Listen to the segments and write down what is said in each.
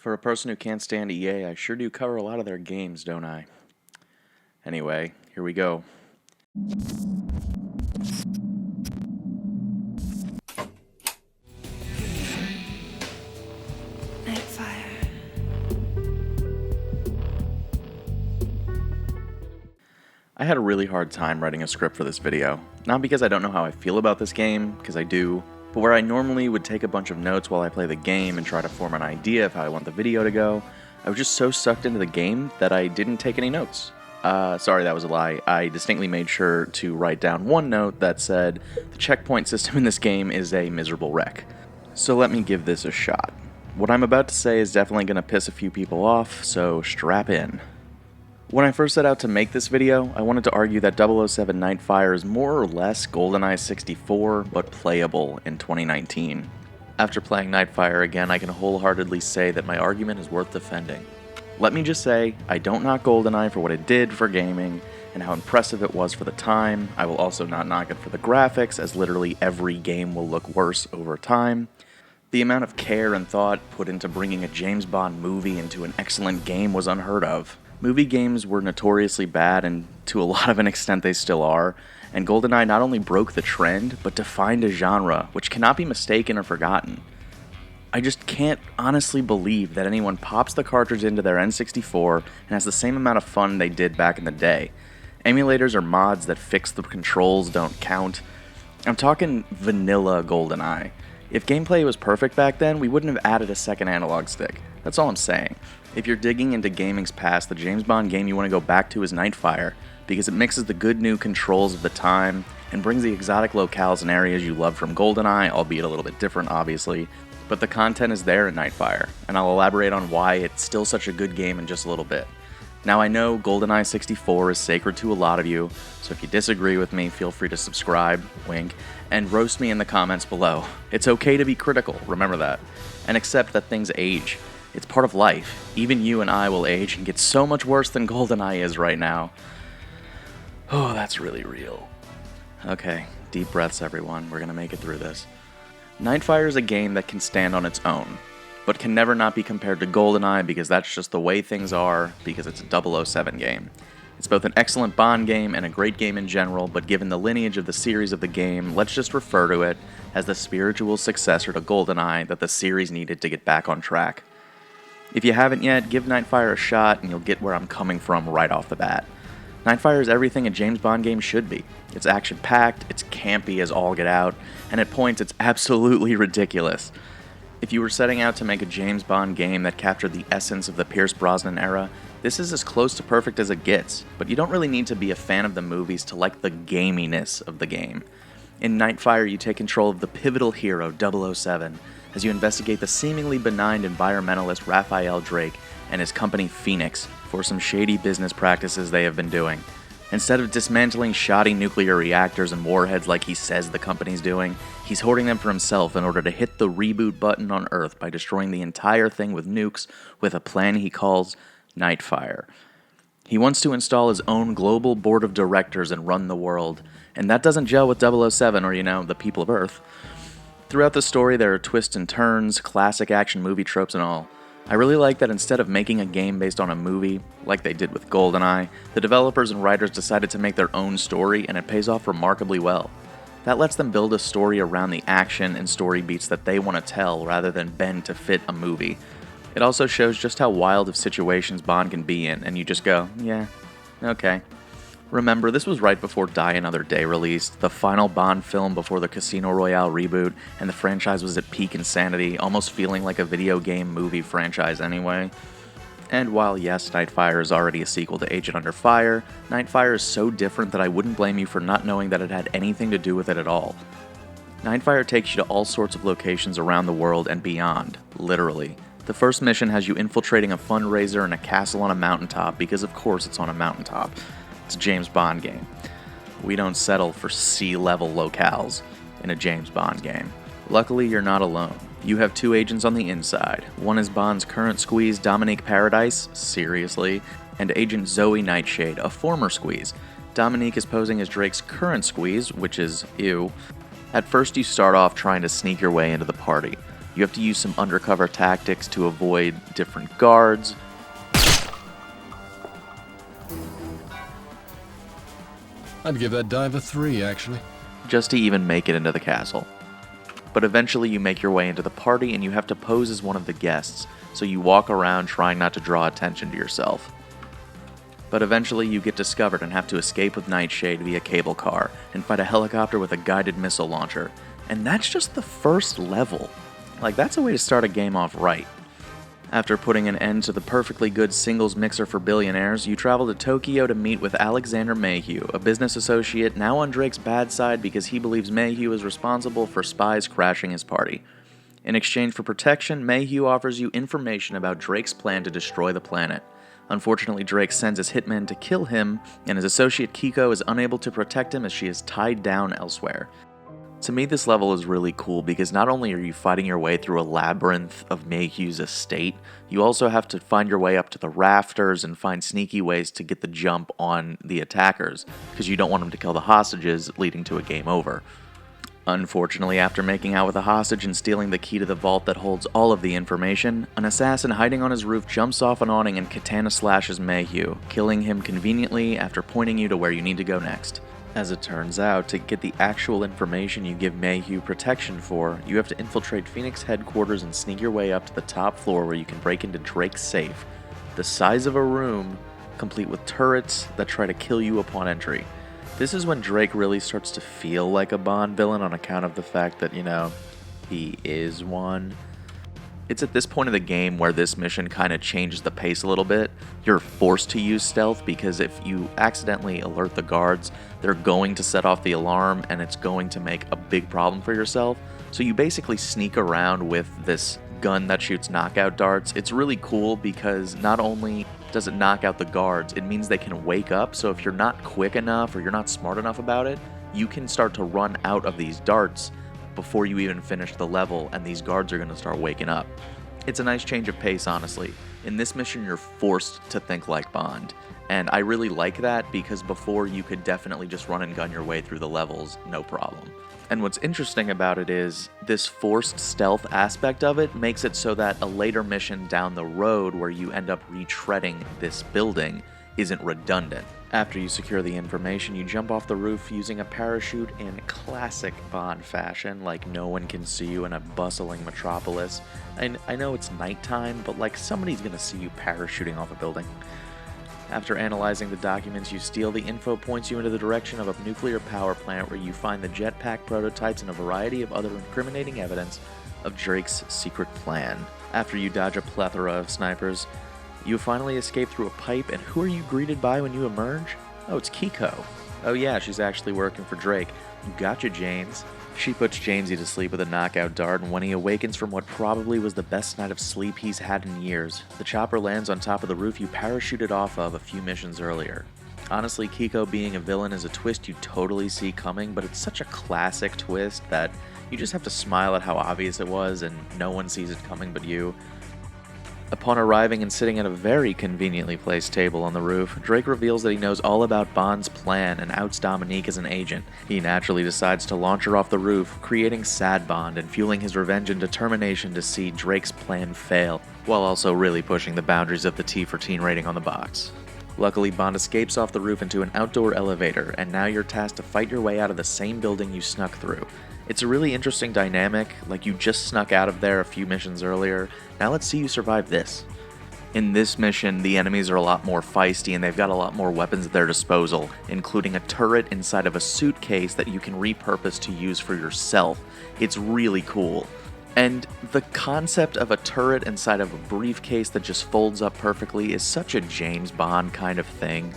For a person who can't stand EA, I sure do cover a lot of their games, don't I? Anyway, here we go. Nightfire. I had a really hard time writing a script for this video. Not because I don't know how I feel about this game, because I do, but where I normally would take a bunch of notes while I play the game and try to form an idea of how I want the video to go, I was just so sucked into the game that I didn't take any notes. Sorry, that was a lie. I distinctly made sure to write down one note that said, the checkpoint system in this game is a miserable wreck. So let me give this a shot. What I'm about to say is definitely going to piss a few people off, so strap in. When I first set out to make this video, I wanted to argue that 007 Nightfire is more or less Goldeneye 64, but playable in 2019. After playing Nightfire again, I can wholeheartedly say that my argument is worth defending. Let me just say, I don't knock Goldeneye for what it did for gaming, and how impressive it was for the time. I will also not knock it for the graphics, as literally every game will look worse over time. The amount of care and thought put into bringing a James Bond movie into an excellent game was unheard of. Movie games were notoriously bad, and to a lot of an extent they still are, and GoldenEye not only broke the trend, but defined a genre which cannot be mistaken or forgotten. I just can't honestly believe that anyone pops the cartridge into their N64 and has the same amount of fun they did back in the day. Emulators or mods that fix the controls don't count. I'm talking vanilla GoldenEye. If gameplay was perfect back then, we wouldn't have added a second analog stick. That's all I'm saying. If you're digging into gaming's past, the James Bond game you want to go back to is Nightfire, because it mixes the good new controls of the time and brings the exotic locales and areas you love from GoldenEye, albeit a little bit different obviously, but the content is there in Nightfire, and I'll elaborate on why it's still such a good game in just a little bit. Now I know GoldenEye 64 is sacred to a lot of you, so if you disagree with me, feel free to subscribe, wink, and roast me in the comments below. It's okay to be critical, remember that, and accept that things age. It's part of life. Even you and I will age and get so much worse than GoldenEye is right now. Oh, that's really real. Okay, deep breaths everyone, we're gonna make it through this. Nightfire is a game that can stand on its own, but can never not be compared to GoldenEye because that's just the way things are, because it's a 007 game. It's both an excellent Bond game and a great game in general, but given the lineage of the series of the game, let's just refer to it as the spiritual successor to GoldenEye that the series needed to get back on track. If you haven't yet, give Nightfire a shot and you'll get where I'm coming from right off the bat. Nightfire is everything a James Bond game should be. It's action-packed, it's campy as all get out, and at points it's absolutely ridiculous. If you were setting out to make a James Bond game that captured the essence of the Pierce Brosnan era, this is as close to perfect as it gets, but you don't really need to be a fan of the movies to like the gaminess of the game. In Nightfire, you take control of the pivotal hero 007 as you investigate the seemingly benign environmentalist Raphael Drake and his company Phoenix for some shady business practices they have been doing. Instead of dismantling shoddy nuclear reactors and warheads like he says the company's doing, he's hoarding them for himself in order to hit the reboot button on Earth by destroying the entire thing with nukes with a plan he calls Nightfire. He wants to install his own global board of directors and run the world, and that doesn't gel with 007 or, the people of Earth. Throughout the story, there are twists and turns, classic action movie tropes and all. I really like that instead of making a game based on a movie, like they did with GoldenEye, the developers and writers decided to make their own story, and it pays off remarkably well. That lets them build a story around the action and story beats that they want to tell rather than bend to fit a movie. It also shows just how wild of situations Bond can be in, and you just go, yeah, okay. Remember, this was right before Die Another Day released, the final Bond film before the Casino Royale reboot, and the franchise was at peak insanity, almost feeling like a video game movie franchise anyway. And while yes, Nightfire is already a sequel to Agent Under Fire, Nightfire is so different that I wouldn't blame you for not knowing that it had anything to do with it at all. Nightfire takes you to all sorts of locations around the world and beyond, literally. The first mission has you infiltrating a fundraiser in a castle on a mountaintop, because of course it's on a mountaintop. It's a James Bond game. We don't settle for sea-level locales in a James Bond game. Luckily, you're not alone. You have two agents on the inside. One is Bond's current squeeze, Dominique Paradise, seriously, and Agent Zoe Nightshade, a former squeeze. Dominique is posing as Drake's current squeeze, which is ew. At first, you start off trying to sneak your way into the party. You have to use some undercover tactics to avoid different guards. I'd give that dive a 3, actually. Just to even make it into the castle. But eventually you make your way into the party and you have to pose as one of the guests, so you walk around trying not to draw attention to yourself. But eventually you get discovered and have to escape with Nightshade via cable car and fight a helicopter with a guided missile launcher. And that's just the first level. Like, that's a way to start a game off right. After putting an end to the perfectly good singles mixer for billionaires, you travel to Tokyo to meet with Alexander Mayhew, a business associate now on Drake's bad side because he believes Mayhew is responsible for spies crashing his party. In exchange for protection, Mayhew offers you information about Drake's plan to destroy the planet. Unfortunately, Drake sends his hitmen to kill him, and his associate Kiko is unable to protect him as she is tied down elsewhere. To me, this level is really cool because not only are you fighting your way through a labyrinth of Mayhew's estate, you also have to find your way up to the rafters and find sneaky ways to get the jump on the attackers, because you don't want them to kill the hostages, leading to a game over. Unfortunately, after making out with a hostage and stealing the key to the vault that holds all of the information, an assassin hiding on his roof jumps off an awning and katana slashes Mayhew, killing him conveniently after pointing you to where you need to go next. As it turns out, to get the actual information you give Mayhew protection for, you have to infiltrate Phoenix headquarters and sneak your way up to the top floor where you can break into Drake's safe, the size of a room, complete with turrets that try to kill you upon entry. This is when Drake really starts to feel like a Bond villain on account of the fact that, he is one. It's at this point of the game where this mission kind of changes the pace a little bit. You're forced to use stealth because if you accidentally alert the guards, they're going to set off the alarm and it's going to make a big problem for yourself. So you basically sneak around with this gun that shoots knockout darts. It's really cool because not only does it knock out the guards, it means they can wake up. So if you're not quick enough or you're not smart enough about it, you can start to run out of these darts before you even finish the level, and these guards are going to start waking up. It's a nice change of pace, honestly. In this mission, you're forced to think like Bond, and I really like that because before you could definitely just run and gun your way through the levels, no problem. And what's interesting about it is this forced stealth aspect of it makes it so that a later mission down the road where you end up retreading this building isn't redundant. After you secure the information, you jump off the roof using a parachute in classic Bond fashion, like no one can see you in a bustling metropolis. And I know it's nighttime, but like somebody's gonna see you parachuting off a building. After analyzing the documents you steal, the info points you into the direction of a nuclear power plant where you find the jetpack prototypes and a variety of other incriminating evidence of Drake's secret plan. After you dodge a plethora of snipers, you finally escape through a pipe, and who are you greeted by when you emerge? Oh, it's Kiko. Oh yeah, she's actually working for Drake. You gotcha, James. She puts Jamesy to sleep with a knockout dart, and when he awakens from what probably was the best night of sleep he's had in years, the chopper lands on top of the roof you parachuted off of a few missions earlier. Honestly, Kiko being a villain is a twist you totally see coming, but it's such a classic twist that you just have to smile at how obvious it was, and no one sees it coming but you. Upon arriving and sitting at a very conveniently placed table on the roof, Drake reveals that he knows all about Bond's plan and outs Dominique as an agent. He naturally decides to launch her off the roof, creating Sad Bond and fueling his revenge and determination to see Drake's plan fail, while also really pushing the boundaries of the T for Teen rating on the box. Luckily, Bond escapes off the roof into an outdoor elevator, and now you're tasked to fight your way out of the same building you snuck through. It's a really interesting dynamic, like you just snuck out of there a few missions earlier, now let's see you survive this. In this mission, the enemies are a lot more feisty and they've got a lot more weapons at their disposal, including a turret inside of a suitcase that you can repurpose to use for yourself. It's really cool. And the concept of a turret inside of a briefcase that just folds up perfectly is such a James Bond kind of thing.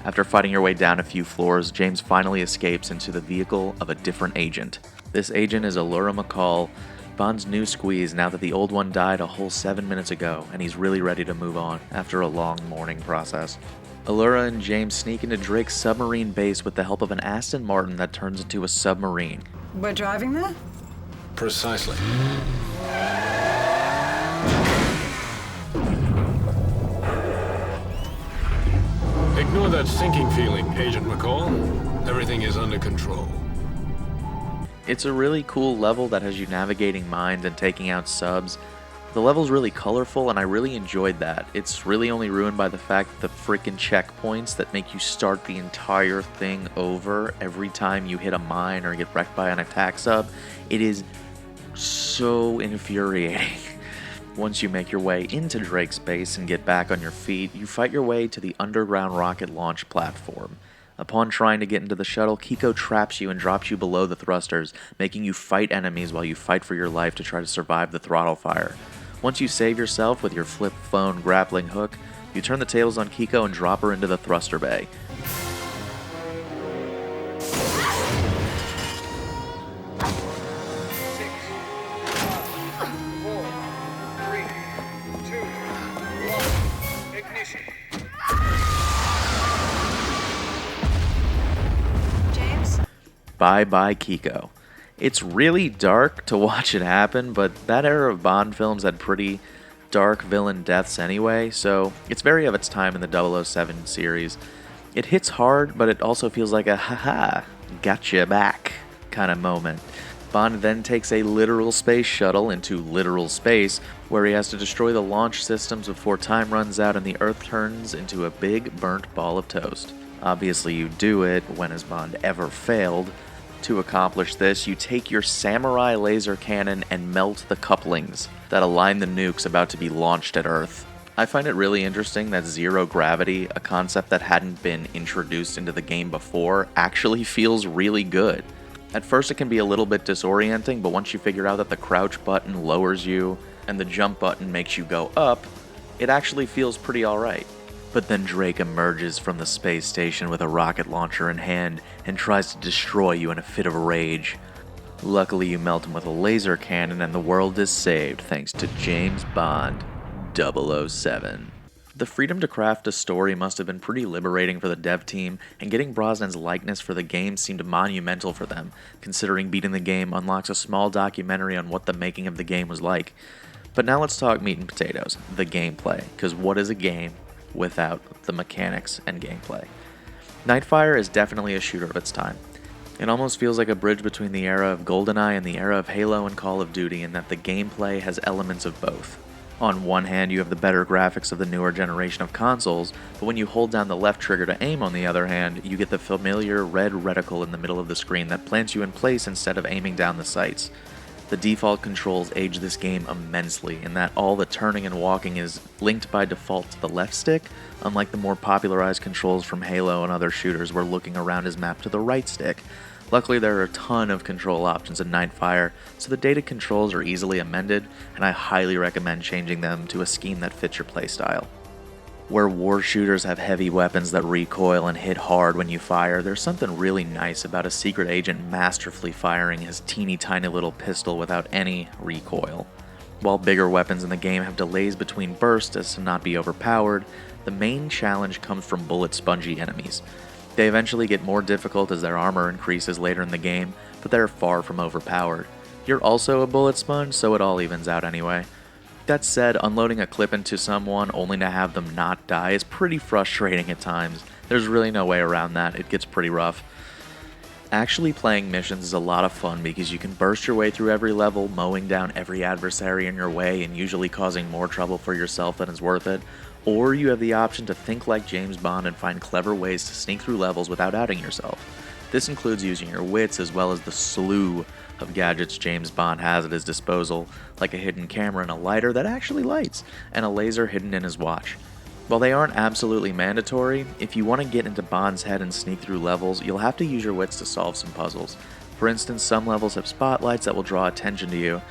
After fighting your way down a few floors, James finally escapes into the vehicle of a different agent. This agent is Allura McCall, Bond's new squeeze now that the old one died a whole 7 minutes ago, and he's really ready to move on after a long mourning process. Allura and James sneak into Drake's submarine base with the help of an Aston Martin that turns into a submarine. We're driving there? Precisely. Ignore that sinking feeling, Agent McCall. Everything is under control. It's a really cool level that has you navigating mines and taking out subs. The level's really colorful and I really enjoyed that. It's really only ruined by the fact that the freaking checkpoints that make you start the entire thing over every time you hit a mine or get wrecked by an attack sub. It is so infuriating. Once you make your way into Drake's base and get back on your feet, you fight your way to the underground rocket launch platform. Upon trying to get into the shuttle, Kiko traps you and drops you below the thrusters, making you fight enemies while you fight for your life to try to survive the throttle fire. Once you save yourself with your flip phone grappling hook, you turn the tables on Kiko and drop her into the thruster bay. Bye-bye Kiko. It's really dark to watch it happen, but that era of Bond films had pretty dark villain deaths anyway, so it's very of its time in the 007 series. It hits hard, but it also feels like a haha, gotcha back kind of moment. Bond then takes a literal space shuttle into literal space, where he has to destroy the launch systems before time runs out and the Earth turns into a big burnt ball of toast. Obviously you do it, when has Bond ever failed? To accomplish this, you take your samurai laser cannon and melt the couplings that align the nukes about to be launched at Earth. I find it really interesting that zero gravity, a concept that hadn't been introduced into the game before, actually feels really good. At first it can be a little bit disorienting, but once you figure out that the crouch button lowers you and the jump button makes you go up, it actually feels pretty alright. But then Drake emerges from the space station with a rocket launcher in hand and tries to destroy you in a fit of rage. Luckily you melt him with a laser cannon and the world is saved thanks to James Bond 007. The freedom to craft a story must have been pretty liberating for the dev team, and getting Brosnan's likeness for the game seemed monumental for them, considering beating the game unlocks a small documentary on what the making of the game was like. But now let's talk meat and potatoes, the gameplay, because what is a game without the mechanics and gameplay? Nightfire is definitely a shooter of its time. It almost feels like a bridge between the era of Goldeneye and the era of Halo and Call of Duty, in that the gameplay has elements of both. On one hand, you have the better graphics of the newer generation of consoles, but when you hold down the left trigger to aim, on the other hand, you get the familiar red reticle in the middle of the screen that plants you in place instead of aiming down the sights. The default controls age this game immensely, in that all the turning and walking is linked by default to the left stick, unlike the more popularized controls from Halo and other shooters where looking around is mapped to the right stick. Luckily there are a ton of control options in Nightfire, so the dated controls are easily amended, and I highly recommend changing them to a scheme that fits your playstyle. Where war shooters have heavy weapons that recoil and hit hard when you fire, there's something really nice about a secret agent masterfully firing his teeny tiny little pistol without any recoil. While bigger weapons in the game have delays between bursts as to not be overpowered, the main challenge comes from bullet spongy enemies. They eventually get more difficult as their armor increases later in the game, but they're far from overpowered. You're also a bullet sponge, so it all evens out anyway. That said, unloading a clip into someone only to have them not die is pretty frustrating at times. There's really no way around that, it gets pretty rough. Actually playing missions is a lot of fun because you can burst your way through every level, mowing down every adversary in your way and usually causing more trouble for yourself than is worth it, or you have the option to think like James Bond and find clever ways to sneak through levels without outing yourself. This includes using your wits as well as the slew of gadgets James Bond has at his disposal, like a hidden camera and a lighter that actually lights, and a laser hidden in his watch. While they aren't absolutely mandatory, if you want to get into Bond's head and sneak through levels, you'll have to use your wits to solve some puzzles. For instance, some levels have spotlights that will draw attention to you,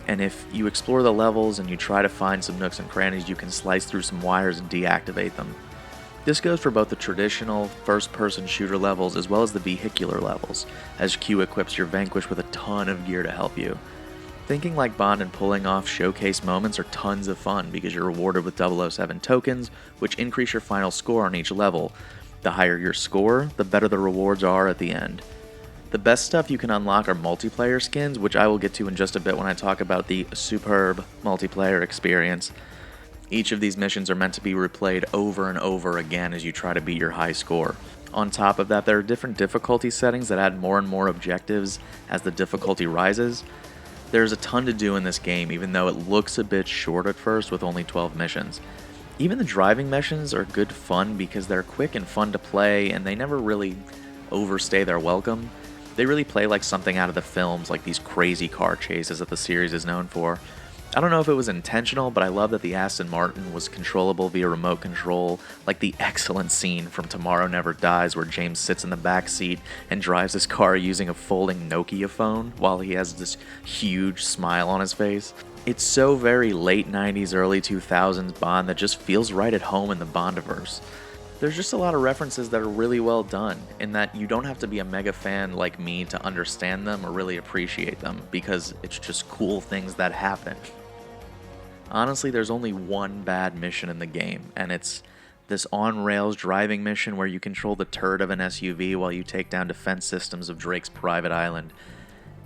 and if you explore the levels and you try to find some nooks and crannies, you can slice through some wires and deactivate them. This goes for both the traditional first-person shooter levels as well as the vehicular levels, as Q equips your Vanquish with a ton of gear to help you. Thinking like Bond and pulling off showcase moments are tons of fun because you're rewarded with 007 tokens, which increase your final score on each level. The higher your score, the better the rewards are at the end. The best stuff you can unlock are multiplayer skins, which I will get to in just a bit when I talk about the superb multiplayer experience. Each of these missions are meant to be replayed over and over again as you try to beat your high score. On top of that, there are different difficulty settings that add more and more objectives as the difficulty rises. There's a ton to do in this game, even though it looks a bit short at first with only 12 missions. Even the driving missions are good fun because they're quick and fun to play, and they never really overstay their welcome. They really play like something out of the films, like these crazy car chases that the series is known for. I don't know if it was intentional, but I love that the Aston Martin was controllable via remote control, like the excellent scene from Tomorrow Never Dies where James sits in the back seat and drives his car using a folding Nokia phone while he has this huge smile on his face. It's so very late 90s, early 2000s Bond that just feels right at home in the Bondiverse. There's just a lot of references that are really well done, in that you don't have to be a mega fan like me to understand them or really appreciate them, because it's just cool things that happen. Honestly, there's only one bad mission in the game, and it's this on-rails driving mission where you control the turret of an SUV while you take down defense systems of Drake's private island.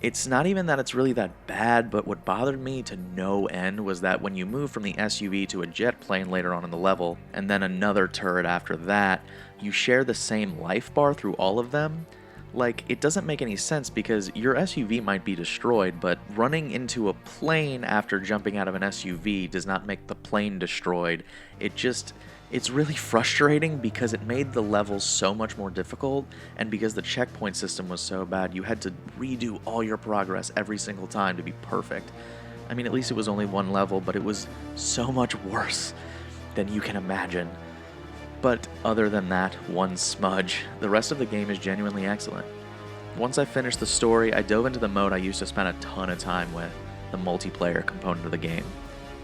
It's not even that it's really that bad, but what bothered me to no end was that when you move from the SUV to a jet plane later on in the level, and then another turret after that, you share the same life bar through all of them. Like, it doesn't make any sense because your SUV might be destroyed, but running into a plane after jumping out of an SUV does not make the plane destroyed. It's really frustrating because it made the levels so much more difficult, and because the checkpoint system was so bad, you had to redo all your progress every single time to be perfect. I mean, at least it was only one level, but it was so much worse than you can imagine. But other than that one smudge, the rest of the game is genuinely excellent. Once I finished the story, I dove into the mode I used to spend a ton of time with, the multiplayer component of the game.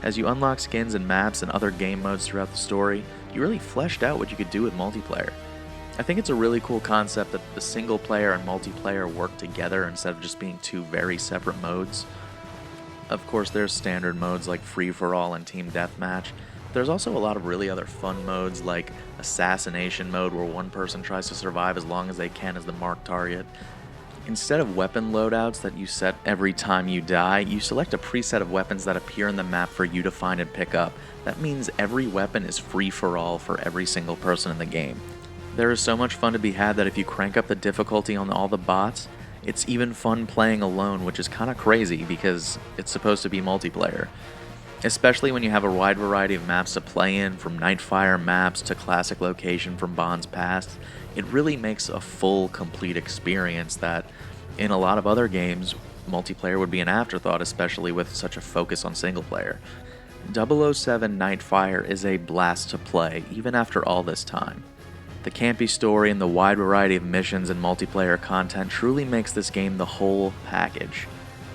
As you unlock skins and maps and other game modes throughout the story, you really fleshed out what you could do with multiplayer. I think it's a really cool concept that the single player and multiplayer work together instead of just being two very separate modes. Of course, there's standard modes like free-for-all and team deathmatch. There's also a lot of really other fun modes like assassination mode where one person tries to survive as long as they can as the marked target. Instead of weapon loadouts that you set every time you die, you select a preset of weapons that appear in the map for you to find and pick up. That means every weapon is free for all for every single person in the game. There is so much fun to be had that if you crank up the difficulty on all the bots, it's even fun playing alone, which is kind of crazy because it's supposed to be multiplayer. Especially when you have a wide variety of maps to play in, from Nightfire maps to classic location from Bond's past, it really makes a full, complete experience that, in a lot of other games, multiplayer would be an afterthought, especially with such a focus on single player. 007 Nightfire is a blast to play, even after all this time. The campy story and the wide variety of missions and multiplayer content truly makes this game the whole package.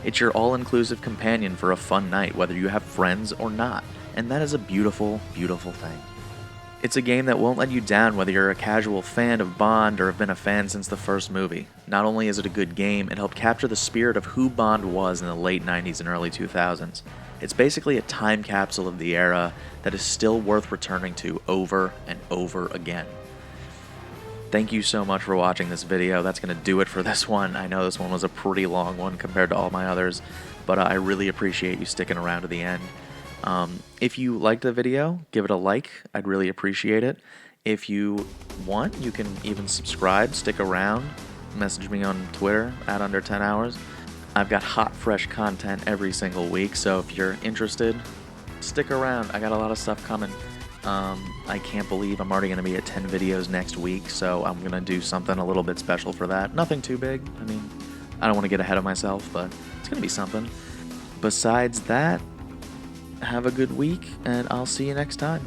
It's your all-inclusive companion for a fun night, whether you have friends or not, and that is a beautiful, beautiful thing. It's a game that won't let you down whether you're a casual fan of Bond or have been a fan since the first movie. Not only is it a good game, it helped capture the spirit of who Bond was in the late 90s and early 2000s. It's basically a time capsule of the era that is still worth returning to over and over again. Thank you so much for watching this video. That's going to do it for this one. I know this one was a pretty long one compared to all my others, but I really appreciate you sticking around to the end. If you liked the video, give it a like. I'd really appreciate it. If you want, you can even subscribe, stick around, message me on Twitter at under 10 hours. I've got hot, fresh content every single week, so if you're interested, stick around. I got a lot of stuff coming. I can't believe I'm already going to be at 10 videos next week, so I'm going to do something a little bit special for that. Nothing too big. I mean, I don't want to get ahead of myself, but it's going to be something. Besides that, have a good week, and I'll see you next time.